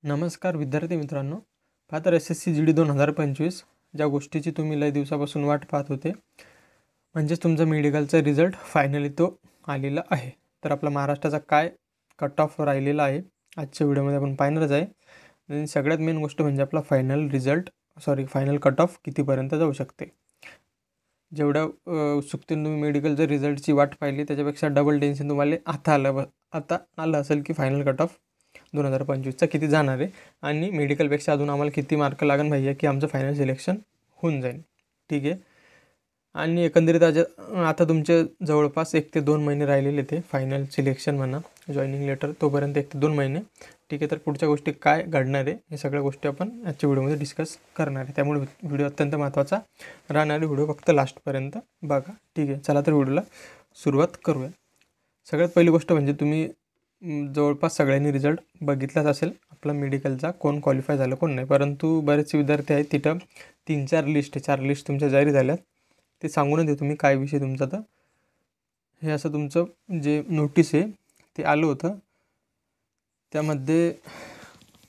नमस्कार विद्यार्थी मित्रांनो. पहा तर SSC GD 2025 ज्या गोष्टीची तुम्ही लय दिवसापासून वाट पाहत होते, म्हणजेच तुमचा मेडिकलचा रिझल्ट फायनली तो आलेला आहे. तर आपला महाराष्ट्राचा काय कट ऑफ राहिलेला आहे आजच्या व्हिडिओमध्ये आपण पाहणारच आहे. आणि सगळ्यात मेन गोष्ट म्हणजे आपला फायनल कट ऑफ कितीपर्यंत जाऊ शकते. जेवढ्या उत्सुकतेने तुम्ही मेडिकलच्या रिझल्टची वाट पाहिली त्याच्यापेक्षा डबल टेन्शन तुम्हाला आता आलं असेल की फायनल कट ऑफ 2025चा किती जाणार आहे आणि मेडिकलपेक्षा अजून आम्हाला किती मार्क लागण पाहिजे की आमचं फायनल सिलेक्शन होऊन जाईल. ठीक आहे. आणि एकंदरीत आता तुमचे जवळपास 1 ते 2 महिने राहिलेले ते फायनल सिलेक्शन म्हणा, जॉईनिंग लेटर तोपर्यंत 1 ते 2 महिने. ठीक आहे. तर पुढच्या गोष्टी काय घडणार आहे हे सगळ्या गोष्टी आपण आजच्या व्हिडिओमध्ये डिस्कस करणार आहे. त्यामुळे व्हिडिओ अत्यंत महत्त्वाचा राहणार आहे. व्हिडिओ फक्त लास्टपर्यंत बघा. ठीक आहे. चला तर व्हिडिओला सुरुवात करूया. सगळ्यात पहिली गोष्ट म्हणजे तुम्ही जवळपास सगळ्यांनी रिझल्ट बघितलाच असेल आपला मेडिकलचा, कोण क्वालिफाय झालं कोण नाही. परंतु बरेचसे विद्यार्थी आहेत तिथं 3-4 लिस्ट तुमच्या जारी झाल्यात. ते सांगूनच दे तुम्ही काय विषय तुमचा. तर हे असं तुमचं जे नोटीस आहे ते आलं होतं. त्यामध्ये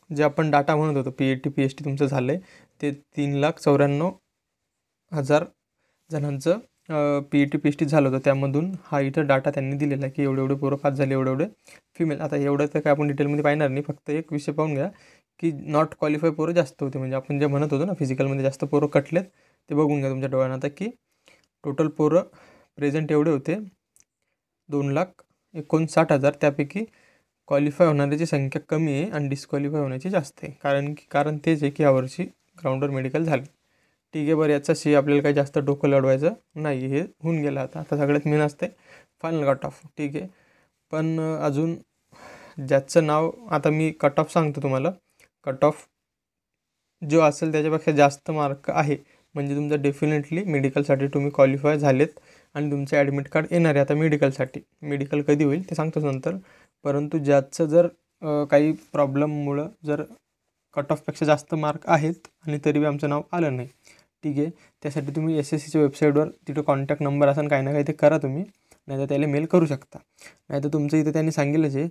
जे आपण डाटा म्हणत होतो PAT PST तुमचं झालं आहे ते 3,94,000 जणांचं PAT PST झालं होतं. त्यामधून हा इथं डाटा त्यांनी दिलेला आहे की एवढे पोरं पास झाले, एवढे फिमेल. आता एवढं तर काय आपण डिटेलमध्ये पाहणार नाही, फक्त एक विषय पाहून घ्या की नॉट क्वालिफाय पोरं जास्त होते. म्हणजे आपण जे म्हणत होतो ना फिजिकलमध्ये जास्त पोरं कटलेत ते बघून घ्या तुमच्या डोळ्यांना. आता की टोटल पोरं प्रेझेंट एवढे होते 2,59,000. त्यापैकी क्वालिफाय होणाऱ्याची संख्या कमी आहे आणि डिस्क्वालिफाय होण्याची जास्त आहे. कारण तेच आहे की यावर्षी ग्राउंडवर मेडिकल झालं. ठीक आहे. बरं, याच्याशी आपल्याला काही जास्त डोकं लढवायचं नाही, हे होऊन गेलं. आता सगळ्यात मेन असते फायनल कट ऑफ. ठीक आहे. पण अजून ज्याचं नाव आता मी कट ऑफ सांगतो तुम्हाला. कट ऑफ जो असेल त्याच्यापेक्षा जास्त मार्क आहे म्हणजे तुमचं डेफिनेटली मेडिकलसाठी तुम्ही क्वालिफाय झालेत आणि तुमचं ॲडमिट कार्ड येणार आहे आता मेडिकलसाठी. मेडिकल कधी होईल ते सांगतोच नंतर. परंतु ज्याचं जर काही प्रॉब्लेममुळं जर कट ऑफपेक्षा जास्त मार्क आहेत आणि तरी आमचं नाव आलं नाही, ठीक आहे, त्यासाठी तुम्ही SSCच्या वेबसाईटवर तिथं कॉन्टॅक्ट नंबर असेल काही ना काही ते करा तुम्ही, नाहीतर त्याला मेल करू शकता. नाहीतर तुमचं इथं त्यांनी सांगितलं जे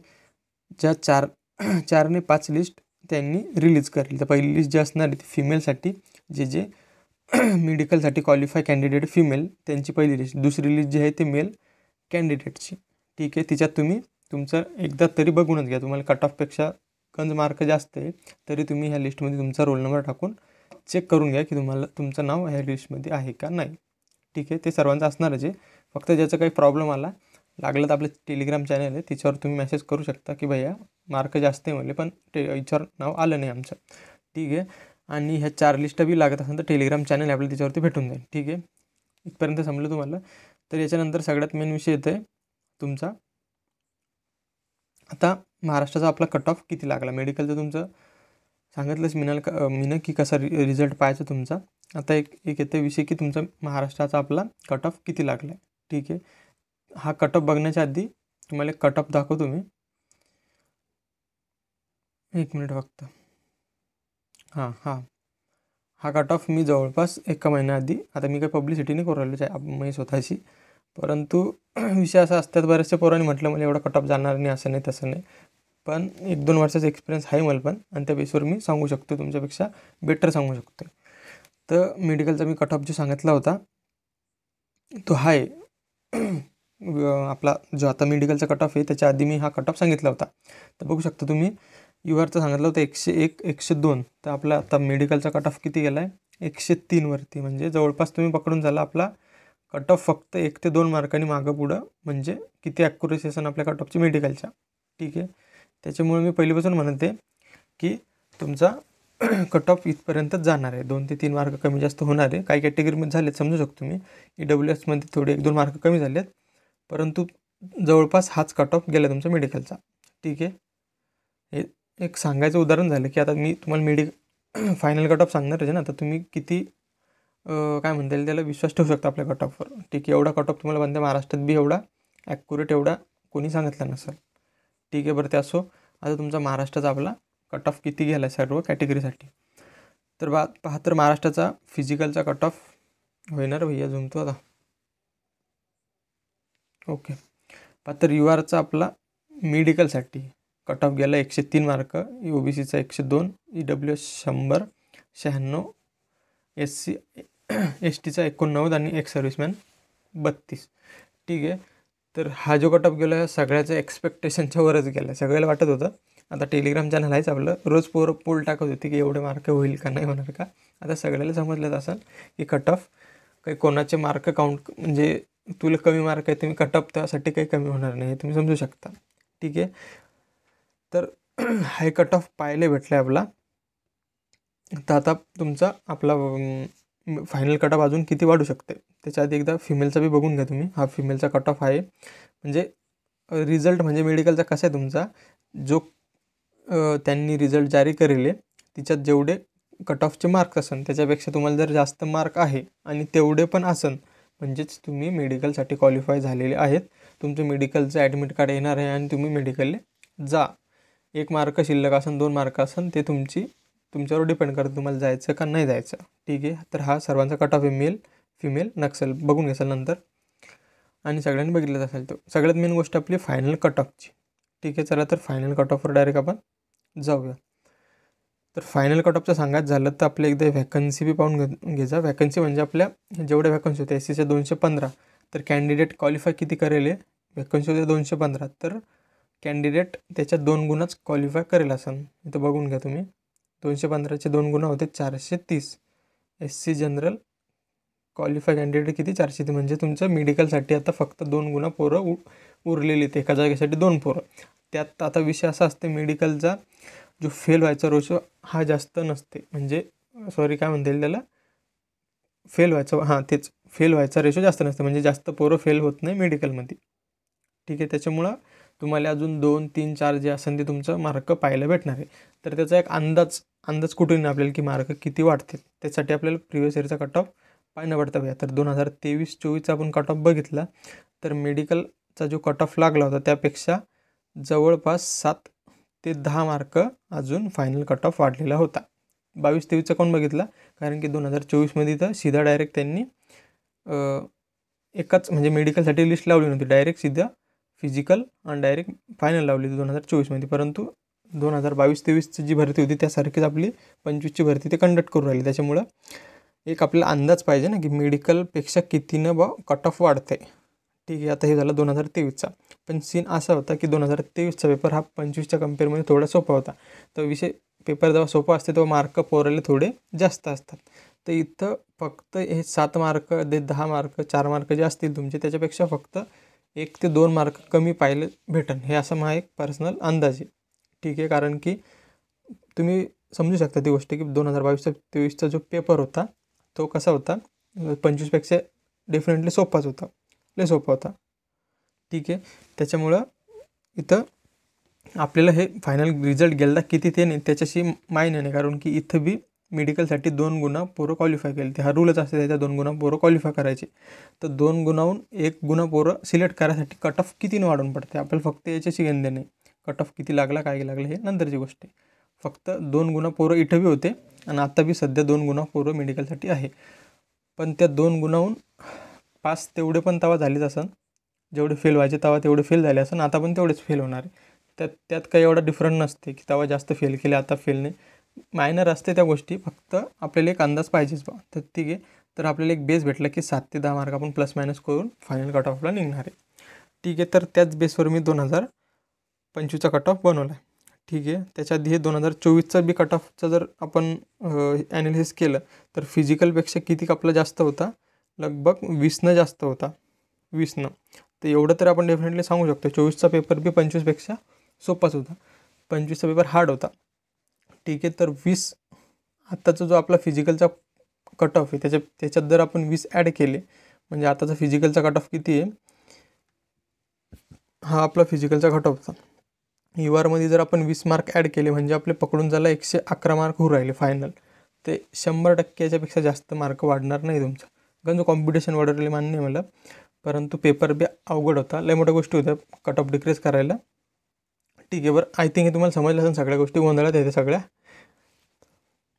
ज्या 4 ने 5 लिस्ट त्यांनी रिलीज करेल. तर पहिली लिस्ट जी असणार आहे ती फिमेलसाठी, जे मेडिकलसाठी क्वालिफाय कॅन्डिडेट फिमेल त्यांची पहिली लिस्ट. दुसरी लिस्ट जी आहे ती मेल कॅन्डिडेटची. ठीक आहे. तिच्यात तुम्ही तुमचं एकदा तरी बघूनच घ्या. तुम्हाला कट ऑफपेक्षा मार्क जास्त आहे तरी तुम्ही ह्या लिस्टमध्ये तुमचा रोल नंबर टाकून चेक करून घ्या की तुमचं नाव ह्या लिस्टमध्ये आहे का नाही. ठीक आहे. ते सर्वांचं असणारच आहे. फक्त ज्याचा काही प्रॉब्लेम लागलं तर आपलं टेलिग्राम चॅनल आहे तिच्यावर तुम्ही मेसेज करू शकता की भैया मार्क जास्त आहे म्हणले पण याच्यावर नाव आलं नाही आमचं. ठीक आहे. आणि ह्या 4 लिस्ट बी लागत असेल तर टेलिग्राम चॅनल आहे आपल्याला त्याच्यावरती भेटून जाईल. ठीक आहे. इथपर्यंत समजलं तुम्हाला. तर याच्यानंतर सगळ्यात मेन विषय येतो आहे तुमचा आता महाराष्ट्राचा आपला कट ऑफ किती लागला. मेडिकलचं तुमचं सांगितलंच मीनं की कसा रिझल्ट पाहायचा तुमचा. आता एक येते विषय की तुमचा महाराष्ट्राचा आपला कट ऑफ किती लागला आहे. ठीक आहे. हा कट ऑफ बघण्याच्या आधी तुम्हाला कट ऑफ दाखवतो मी. 1 मिनिट फक्त. हा कट ऑफ मी जवळपास 1 महिन्याआधी, आता मी काही पब्लिसिटी नाही करू राहिलो मी स्वतःची, परंतु विषय असा असतात बऱ्याचशा पोरांनी म्हटलं मला एवढा कट ऑफ जाणार नाही, असं नाही तसं नाही. पण 1-2 वर्षाचा एक्सपिरियन्स आहे मला पण, आणि त्या बेसवर मी सांगू शकतो तुमच्यापेक्षा बेटर सांगू शकतो. तर मेडिकलचा मी कट ऑफ जो सांगितला होता तो आहे आपला जो आता मेडिकलचा कट ऑफ आहे त्याच्या आधी मी हा कट ऑफ सांगितला होता. तर बघू शकता तुम्ही URचं सांगितलं होतं 101, 102. तर आपला आता मेडिकलचा कट ऑफ किती गेला आहे 103 वरती. म्हणजे जवळपास तुम्ही पकडून झाला आपला कट ऑफ फक्त 1 ते 2 मार्कांनी मागं पुढं, म्हणजे किती ॲक्युरेसी असेल आपल्या कट ऑफची मेडिकलच्या. ठीक आहे. त्याच्यामुळे मी पहिलीपासून म्हणते की तुमचा कट ऑफ इथपर्यंतच जाणार आहे. 2 ते 3 मार्क कमी जास्त होणार आहे. काही कॅटेगरीमध्ये झालेत समजू शकतो मी. EWSमध्ये थोडे 1-2 मार्क कमी झालेत, परंतु जवळपास हाच कट ऑफ गेला तुमचा मेडिकलचा. ठीक आहे. हे एक सांगायचं उदाहरण झालं की आता मी तुम्हाला फायनल कट ऑफ सांगणार आहे ना, तर तुम्ही किती काय म्हणता येईल त्याला विश्वास ठेवू शकता आपल्या कट ऑफवर. ठीक आहे. एवढा कट ऑफ तुम्हाला वंदे महाराष्ट्रात बी एवढा ॲक्युरेट एवढा कोणी सांगितला नसेल. ठीक आहे. बरं ते असो. आता तुमचा महाराष्ट्राचा आपला कट ऑफ किती गेला आहे सर्व कॅटेगरीसाठी. तर पहा तर महाराष्ट्राचा फिजिकलचा कट ऑफ होणार भैया जमतो आता. ओके. पहा तर URचा आपला मेडिकलसाठी कट ऑफ गेला 103 मार्क, OBCचा 102, EWS 100, 96, SC STचा 89 आणि एक्स सर्व्हिसमॅन 32. ठीक आहे. तर हा जो कट ऑफ गेला आहे सगळ्याच्या एक्सपेक्टेशनच्या वरच गेला. सगळ्याला वाटत होतं, आता टेलिग्राम चॅनल आहेच आपलं, रोज पोल टाकत होते की एवढे मार्क होईल का नाही होणार का. आता सगळ्याला समजलं असं की कट ऑफ काही कोणाचे मार्क काउंट म्हणजे तुला कमी मार्क आहे तुम्ही कट ऑफ त्यासाठी काही कमी होणार नाही हे तुम्ही समजू शकता. ठीक आहे. तर हे कट ऑफ पाहायला भेटलं आहे आपला. तर आता तुमचा आपला फायनल कट ऑफ अजून किती वाढू शकते त्याच्या आधी एकदा फिमेलचा बी बघून घ्या तुम्ही. हा फिमेलचा कट ऑफ आहे, म्हणजे रिझल्ट म्हणजे मेडिकलचा कसा आहे तुमचा, जो त्यांनी रिझल्ट जारी करेल तिच्यात जेवढे कट ऑफचे मार्क्स असन त्याच्यापेक्षा तुम्हाला जर जास्त मार्क आहे आणि तेवढे पण असन म्हणजेच तुम्ही मेडिकलसाठी क्वालिफाय झालेले आहेत, तुमचं मेडिकलचं ॲडमिट कार्ड येणार आहे आणि तुम्ही मेडिकलला जा. 1 मार्क शिल्लक असन 2 मार्क असन ते तुमच्यावर डिपेंड करतं तुम्हाला जायचं का नाही जायचं. ठीक आहे. तर हा सर्वांचा कट ऑफ आहे, मेल फिमेल नक्सल बघून घ्याल नंतर आणि सगळ्यांनी बघितलं असेल. तो सगळ्यात मेन गोष्ट आपली फायनल कट ऑफची. ठीक आहे. चला तर फायनल कट ऑफवर डायरेक्ट आपण जाऊया. तर फायनल कट ऑफचं सांगायचं झालं तर आपल्या एकदा व्हॅकन्सी बी पाहून घ्यायचा. व्हॅकन्सी म्हणजे आपल्या जेवढ्या व्हॅकन्सी होत्या SCच्या 215, तर कॅन्डिडेट क्वालिफाय किती करेल आहे, व्हॅकन्सी होते 215, तर कॅन्डिडेट त्याच्या 2 गुणाच क्वालिफाय करेल असं इथं बघून घ्या तुम्ही. 215चे 2 गुण होते 430. SC जनरल क्वालिफाय कॅन्डिडेट किती 430, म्हणजे तुमचं मेडिकलसाठी आता फक्त 2 गुणा पोरं उरलेली आहेत, एका जागेसाठी 2 पोरं. त्यात आता विषय असा असते मेडिकलचा जो फेल व्हायचा रेशो हा जास्त नसते, म्हणजे सॉरी काय म्हणता येईल त्याला, फेल व्हायचा रेशो जास्त नसते, म्हणजे जास्त पोरं फेल होत नाही मेडिकलमध्ये. ठीक आहे. त्याच्यामुळं तुम्हाला अजून 2, 3, 4 जे असेल ते तुमचं मार्क पाहायला भेटणार आहे. तर त्याचा एक अंदाज कुठून आपल्याला की मार्क किती वाढतील त्यासाठी आपल्याला प्रिव्हियस इयरचा कट ऑफ पाहायला पडतं भैया. तर 2023-24चा आपण कट ऑफ बघितला तर मेडिकलचा जो कट ऑफ लागला होता त्यापेक्षा जवळपास 7 ते 10 मार्क अजून फायनल कट ऑफ वाढलेला होता. 22-23चा कोण बघितला, कारण की 2024मध्ये तर सीधा डायरेक्ट त्यांनी एकच म्हणजे मेडिकलसाठी लिस्ट लावली नव्हती, डायरेक्ट सीधा फिजिकल आणि डायरेक्ट फायनल लावली होती 2024मध्ये. परंतु 2022-23ची जी भरती होती त्यासारखीच आपली 25ची भरती ते कंडक्ट करून राहिली. त्याच्यामुळं एक आपल्याला अंदाज पाहिजे ना की मेडिकलपेक्षा कितीनं कट ऑफ वाढते. ठीक आहे. आता हे झालं 2023चा, पण सीन असा होता की 2023चा पेपर हा 25च्या कम्पेअरमध्ये थोडा सोपा होता. तर विषय पेपर जेव्हा सोपा असते तेव्हा मार्क पोरायला थोडे जास्त असतात. तर इथं फक्त हे 7 मार्क 10 मार्क 4 मार्क जे असतील तुमचे त्याच्यापेक्षा फक्त 1 ते 2 मार्क कमी पाहिलं भेटन, हे असं माझा एक पर्सनल अंदाज आहे. ठीक आहे. कारण की तुम्ही समजू शकता ती गोष्ट की 2022-23चा जो पेपर होता तो कसा होता, 25पेक्षा डेफिनेटली सोपाच होता, लय सोपा होता. ठीक आहे. त्याच्यामुळं इथं आपल्याला हे फायनल रिझल्ट गेला किती ते नाही त्याच्याशी मायने नाही, कारण की इथं बी मेडिकलसाठी 2 गुणा पोरं क्वालिफाय केले, ते हा रूलच असते त्याच्या 2 गुणा पोरं क्वालिफाय करायचे. तर 2 गुणाहून 1 गुणा पोरं सिलेक्ट करायसाठी कट ऑफ कितीने वाढून पडते आपल्याला फक्त याच्याशी घेणं देणे. कट ऑफ किती लागला काय लागलं हे नंतरची गोष्ट आहे. फक्त 2 गुणा पोरं इथं बी होते आणि आता बी सध्या 2 गुणा पोरं मेडिकलसाठी आहे. पण त्या 2 गुणाहून 5 तेवढे पण तवा झालेच असं, जेवढे फेल व्हायचे तवा तेवढे फेल झाले असं, आता पण तेवढेच फेल होणार आहे. त्यात काही एवढा डिफरंट नसते की तवा जास्त फेल केले आता फेल नाही, मायनर असते त्या गोष्टी, फक्त आपल्याला एक अंदाज पाहिजेच बा. तर ठीक आहे. तर आपल्याला एक बेस भेटला की 7 ते 10 मार्क आपण प्लस मायनस करून फायनल कट ऑफला निघणार आहे. ठीक आहे. तर त्याच बेसवर मी 2025चा कट ऑफ बनवला आहे. ठीक आहे. त्याच्या आधी हे 2024चा बी कट ऑफचं जर आपण ॲनालिसिस केलं तर फिजिकलपेक्षा किती आपला जास्त होता, लगभग 20 जास्त होता, 20. तर एवढं तर आपण डेफिनेटली सांगू शकतो. 24चा पेपर बी 25पेक्षा सोपाच होता, 25चा पेपर हार्ड होता. ठीक आहे. तर 20 आत्ताचा जो आपला फिजिकलचा कट ऑफ आहे त्याच्यात जर आपण 20 ॲड केले म्हणजे आताचा फिजिकलचा कट ऑफ किती आहे, हा आपला फिजिकलचा कट ऑफ होता. URमध्ये जर आपण 20 मार्क ॲड केले म्हणजे आपले पकडून झाला 111 मार्क होऊ राहिले फायनल. ते 100% याच्यापेक्षा जास्त मार्क वाढणार नाही तुमचा, कारण जो कॉम्पिटिशन वाढवलेले मान्य आहे मला, परंतु पेपर बी अवघड होता, लय मोठ्या गोष्टी होत्या कट ऑफ डिक्रीज करायला. ठीक आहे. बरं, आय थिंक हे तुम्हाला समजलं असेल, सगळ्या गोष्टी गोंधळात येते सगळ्या.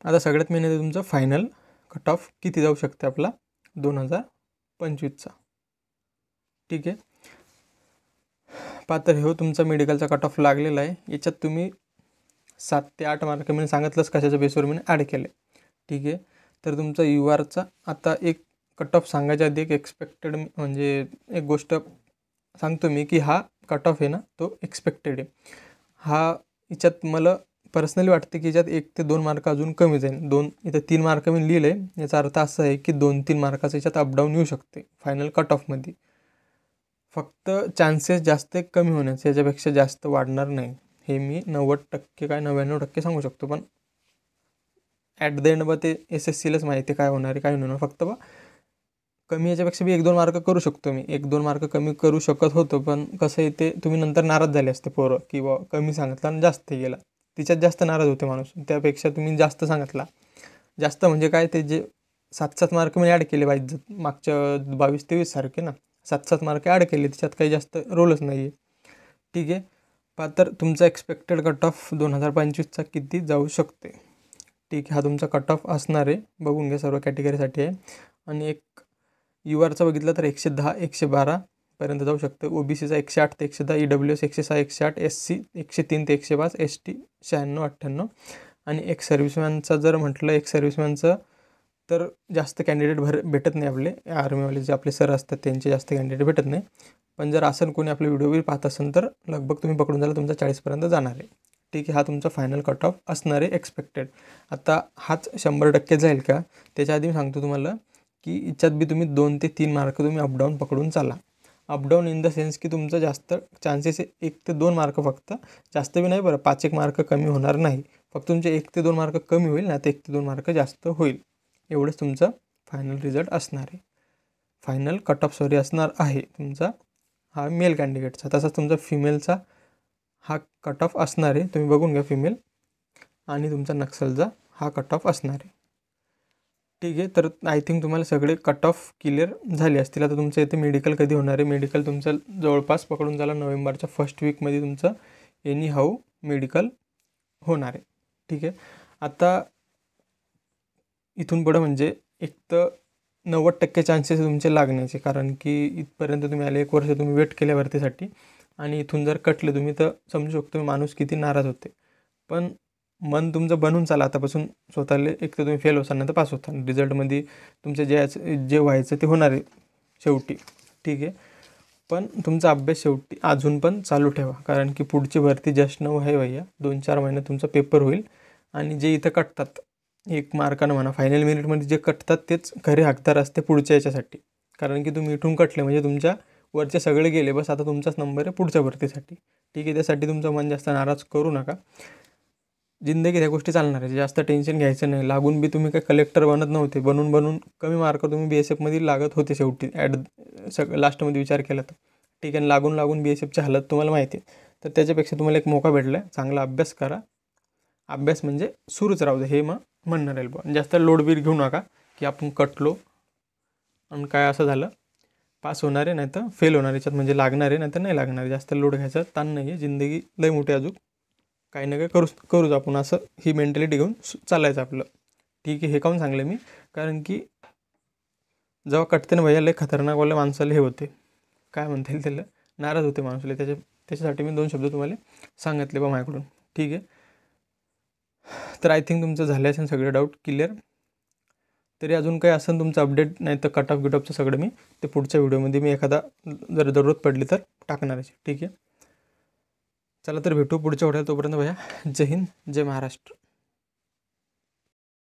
आता सगळ्यात मेन आहे तुमचं फायनल कट ऑफ किती जाऊ शकते आपला 2025चा. ठीक आहे. तर हो तुमचा मेडिकलचा कट ऑफ लागलेला आहे. याच्यात तुम्ही 7 ते 8 मार्क मी सांगितलंच कशाच्या बेसवर मी ॲड केले. ठीक आहे. तर तुमचा URचा आता एक कट ऑफ सांगायच्या आधी एक एक्सपेक्टेड म्हणजे एक गोष्ट सांगतो मी की हा कट ऑफ आहे ना तो एक्सपेक्टेड आहे. हा याच्यात मला पर्सनली वाटते की याच्यात 1 ते 2 मार्क अजून कमी जाईल. इथं 3 मार्क मी लिहिले. याचा अर्थ असा आहे की 2-3 मार्काचं याच्यात अपडाऊन येऊ शकते फायनल कट ऑफमध्ये. फक्त चान्सेस जास्त कमी होण्याचे, याच्यापेक्षा जास्त वाढणार नाही. हे मी 90% काय 99% सांगू शकतो. पण ॲट द एंड ते SSCलाच माहिती काय होणार आहे काय होणार. फक्त कमी याच्यापेक्षा मी 1-2 मार्क करू शकतो. मी 1-2 मार्क कमी करू शकत होतो. पण कसं आहे ते तुम्ही नंतर नाराज झाले असते पोरं की बा कमी सांगितला आणि जास्त गेला. तिच्यात जास्त नाराज होते माणूस. त्यापेक्षा तुम्ही जास्त सांगितला. जास्त म्हणजे काय ते जे 7-7 मार्क मी ॲड केले पाहिजे मागच्या 22-23 सारखे ना 7-7 मार्क ॲड केले. त्याच्यात काही जास्त रोलच नाही आहे. ठीक आहे. तर तुमचा एक्सपेक्टेड कट ऑफ 2025चा किती जाऊ शकते. ठीक आहे. हा तुमचा कट ऑफ असणार आहे. बघून घ्या सर्व कॅटेगरीसाठी आहे. आणि एक URचा बघितलं तर 110-112 पर्यंत जाऊ शकतं. OBCचा 108 ते 110, EWS 106-108, SC 103 ते 105, ST 96-98. आणि एक सर्व्हिसमॅनचा जर म्हटलं एक सर्व्हिसमॅनचं तर जास्त कॅन्डिडेट भेटत नाही. आपले आर्मीवाले जे आपले सर असतात त्यांचे जास्त कॅन्डिडेट भेटत नाही. पण जर असं कोणी आपले व्हिडिओ पाहत असेल तर लगभग तुम्ही पकडून झाला तुमचा 40पर्यंत जाणार आहे. ठीक आहे. हा तुमचा फायनल कट ऑफ असणार आहे एक्सपेक्टेड. आता हाच 100% जाईल का त्याच्या आधी मी सांगतो तुम्हाला की याच्यात बी तुम्ही 2 ते 3 मार्क तुम्ही अपडाऊन पकडून चाला. अपडाऊन इन द सेन्स की तुमचं जास्त चान्सेस 1 ते 2 मार्क फक्त, जास्त बी नाही बरं. 5-1 मार्क कमी होणार नाही. फक्त तुमचे 1 ते 2 मार्क कमी होईल ना तर 1 ते 2 मार्क जास्त होईल. एवढंच तुमचं फायनल रिझल्ट असणार आहे. फायनल कट ऑफ असणार आहे तुमचा हा मेल कॅन्डिडेटचा. तसाच तुमचा फिमेलचा हा कट ऑफ असणार आहे. तुम्ही बघून घ्या फिमेल. आणि तुमचा नक्सलचा हा कट ऑफ असणार आहे. ठीक आहे. तर आय थिंक तुम्हाला सगळे कट ऑफ क्लिअर झाले असतील. आता तुमचं इथे मेडिकल कधी होणार आहे. मेडिकल तुमचं जवळपास पकडून झाला नोव्हेंबरच्या फर्स्ट वीकमध्ये तुमचं एनी हाऊ मेडिकल होणार आहे. ठीक आहे. आता इथून पुढं म्हणजे एक तर 90% चान्सेस तुमचे लागण्याचे, कारण की इथपर्यंत तुम्ही आले 1 वर्ष तुम्ही वेट केल्या भरतीसाठी आणि इथून जर कटले तुम्ही तर समजू शकतो माणूस किती नाराज होते. पण मन तुमचं बनवून चाला आतापासून स्वतःला. एक तर तुम्ही फेल होता नाही तर पास होता. रिझल्टमध्ये तुमचं जे व्हायचं ते होणार आहे शेवटी. ठीक आहे. पण तुमचा अभ्यास शेवटी अजून पण चालू ठेवा, कारण की पुढची भरती जस्ट नाऊ आहे भैया. 2-4 महिन्यात तुमचा पेपर होईल. आणि जे इथं कटतात 1 मार्कानं म्हणा फायनल मेरिटमध्ये जे कटतात तेच खरे हकदार असते पुढच्या याच्यासाठी. कारण की तुम्ही इथून कटले म्हणजे तुमच्या वरचे सगळे गेले, बस आता तुमचाच नंबर आहे पुढच्या भरतीसाठी. ठीक आहे. त्यासाठी तुमचं मन जास्त नाराज करू नका. जिंदगीत ह्या गोष्टी चालणार आहे. जास्त टेन्शन घ्यायचं नाही. लागून बी तुम्ही काही कलेक्टर बनत नव्हते. बनून कमी मार्क तुम्ही BSFमध्ये लागत होते शेवटी लास्टमध्ये विचार केला तर. ठीक आहे. लागून BSFची हालत तुम्हाला माहिती आहे. तर त्याच्यापेक्षा तुम्हाला एक मौका भेटला आहे. चांगला अभ्यास करा. अभ्यास म्हणजे सुरूच राहू दे हे मग म्हणणं राहील बुवा. जास्त लोडबीर घेऊ नका की आपण कटलो आणि काय असं झालं. पास होणार आहे नाही तर फेल होणार याच्यात म्हणजे लागणार आहे नाही तर नाही लागणार. जास्त लोड घ्यायचा ताण नाही आहे. जिंदगी लई मोठी अजून काही ना काही करूच आपण असं ही मेंटॅलिटी घेऊन चालायचं आपलं. ठीक आहे. हे काहून सांगलं मी, कारण की जेव्हा कटते ना भैया लय खतरनाकवाल्या माणसाला हे होते काय म्हणता येईल त्याला नाराज होते माणसाला. त्याच्यासाठी मी 2 शब्द तुम्हाला सांगितले बा माझ्याकडून. ठीक आहे. तर आय थिंक तुमचं झाले असेल सगळे डाऊट क्लिअर. तरी अजून काही असेल तुमचं अपडेट नाही तर कट ऑफ गिटऑफचं सगळं मी ते पुढच्या व्हिडिओमध्ये मी एखादा जर जरूरत पडली तर टाकणार आहे. ठीक आहे. चला तर भेटू पुढच्या व्हिडिओ. तोपर्यंत भैया जय हिंद जय महाराष्ट्र.